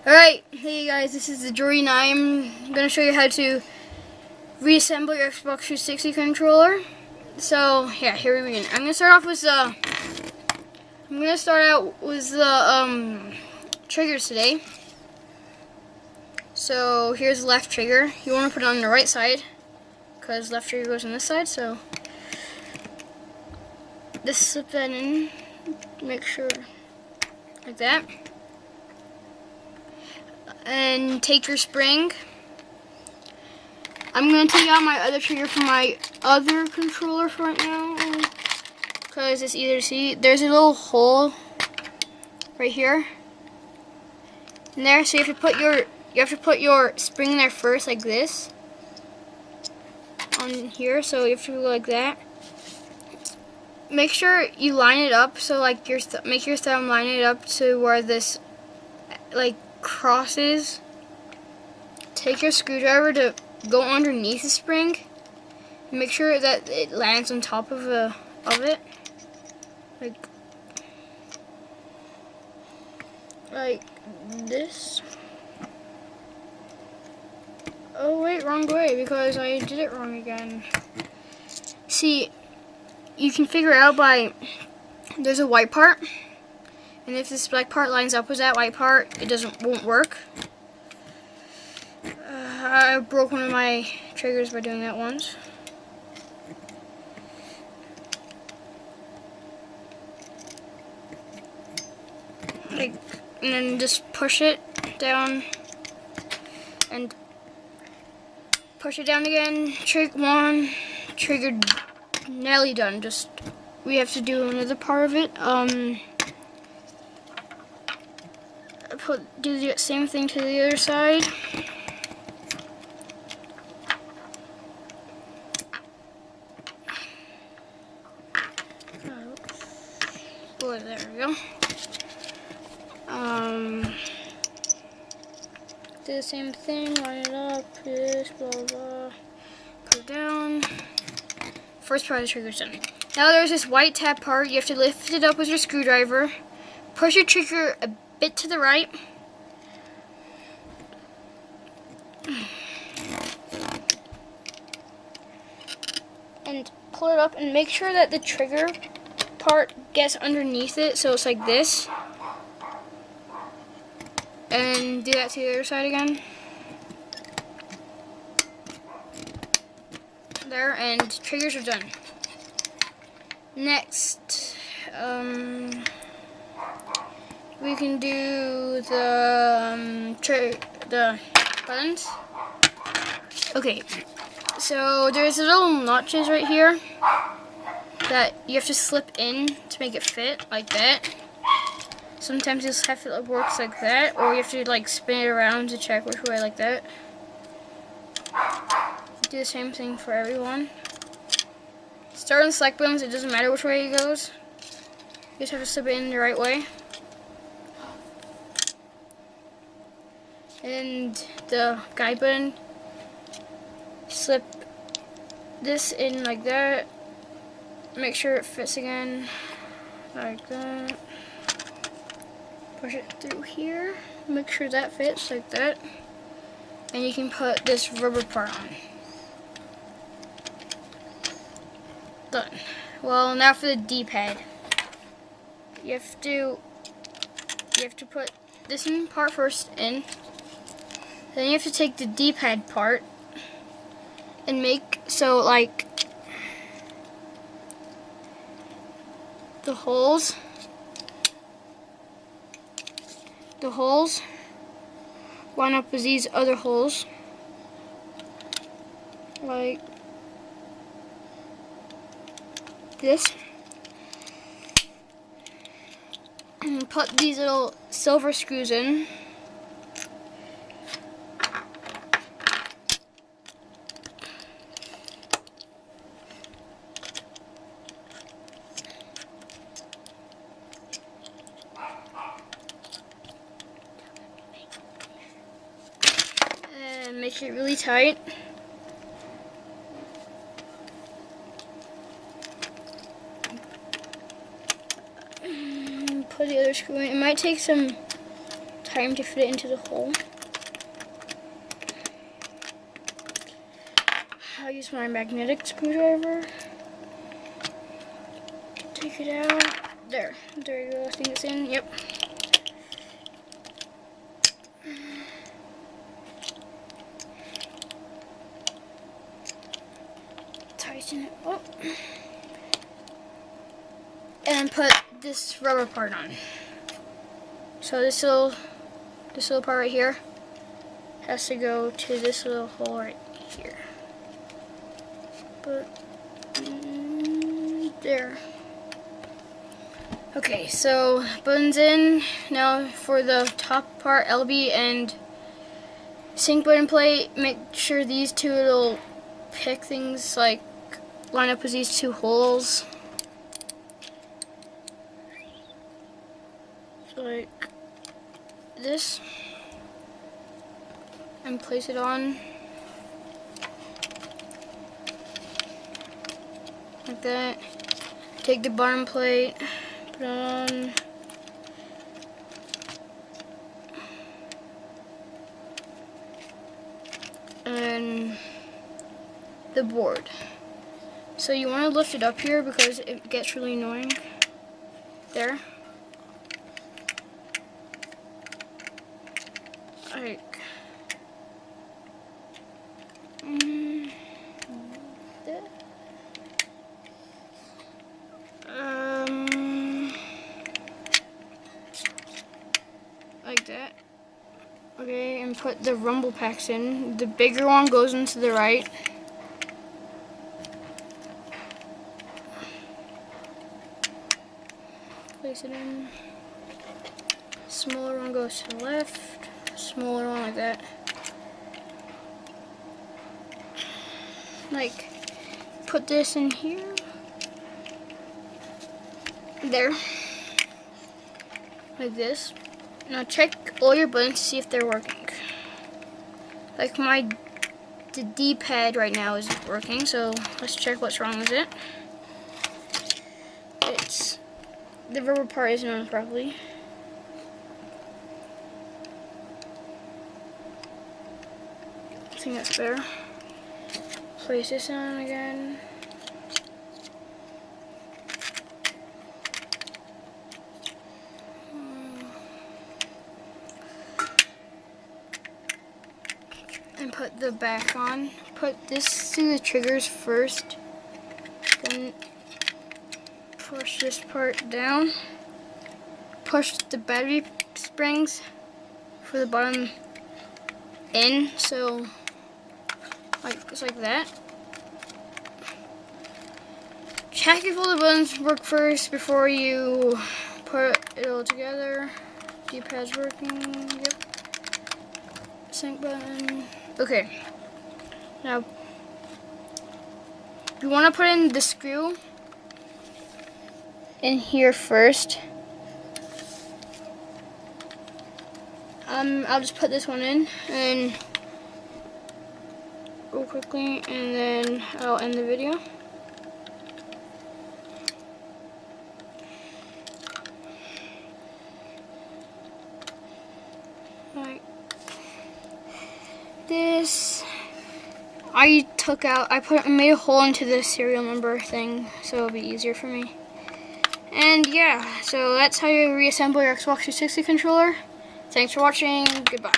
Alright, hey guys, this is the Jory and I'm going to show you how to reassemble your Xbox 360 controller. So, yeah, here we begin. I'm going to start out with the triggers today. So, here's the left trigger. You want to put it on the right side because left trigger goes on this side, so just slip that in, make sure like that. And take your spring. I'm going to take out my other trigger from my other controller for right now, because it's easier to see. There's a little hole right here in there, so you have to put your spring in there first, like this, on here. So you have to go like that. Make sure you line it up, so like make your thumb line it up to where this like crosses. Take your screwdriver to go underneath the spring. Make sure that it lands on top of it, like this. Oh wait, wrong way, because I did it wrong again. See, you can figure it out by, there's a white part, and if this black part lines up with that white part, it won't work. I broke one of my triggers by doing that once. And then just push it down and push it down again. Trigger nearly done. Just we have to do another part of it. Do the same thing to the other side. Oh, there we go. Do the same thing, line it up, this, blah, blah, put it down. First part of the trigger's done. Now there's this white tab part. You have to lift it up with your screwdriver, push your trigger a bit to the right, and pull it up and make sure that the trigger part gets underneath it, so it's like this. And do that to the other side again. There, and triggers are done. Next, we can do the buttons. Okay, so there's little notches right here that you have to slip in to make it fit, like that. Sometimes you'll have it works like that, or you have to like spin it around to check which way, like that. Do the same thing for everyone. Start on the select buttons, it doesn't matter which way it goes. You just have to slip it in the right way. And the guide button, slip this in like that. Make sure it fits again, like that. Push it through here, make sure that fits like that, and you can put this rubber part on. Done. Well, now for the D-pad. You have to put this part first in, then you have to take the D-pad part and make so like the holes line up with these other holes, like this, and put these little silver screws in. And make it really tight. Put the other screw in. It might take some time to fit it into the hole. I'll use my magnetic screwdriver. Take it out. There you go. I think it's in. Yep. Tighten it up. And put this rubber part on. So this little part right here has to go to this little hole right here. But there. Okay, so buttons in. Now for the top part, LB and sync button plate, make sure these two little pick things like line up with these two holes. So like this. And place it on. Like that. Take the bottom plate, put it on. And the board. So you want to lift it up here because it gets really annoying. There. Like that. Like that. Okay, and put the rumble packs in. The bigger one goes into the right. Place it in. Smaller one goes to the left. Smaller one like that. Like, put this in here. There. Like this. Now check all your buttons to see if they're working. Like the D-pad right now isn't working, so let's check what's wrong with it. The rubber part isn't on properly. I think that's better. Place this on again. And put the back on. Put this through the triggers first. Then push this part down. Push the battery springs for the bottom in. So it's like that. Check if all the buttons work first before you put it all together. D-pad's working. Yep. Sync button. Okay. Now you want to put in the screw in here first. I'll just put this one in and real quickly, and then I'll end the video. Like this. I made a hole into the serial number thing, so it'll be easier for me. And yeah, so that's how you reassemble your Xbox 360 controller. Thanks for watching. Goodbye.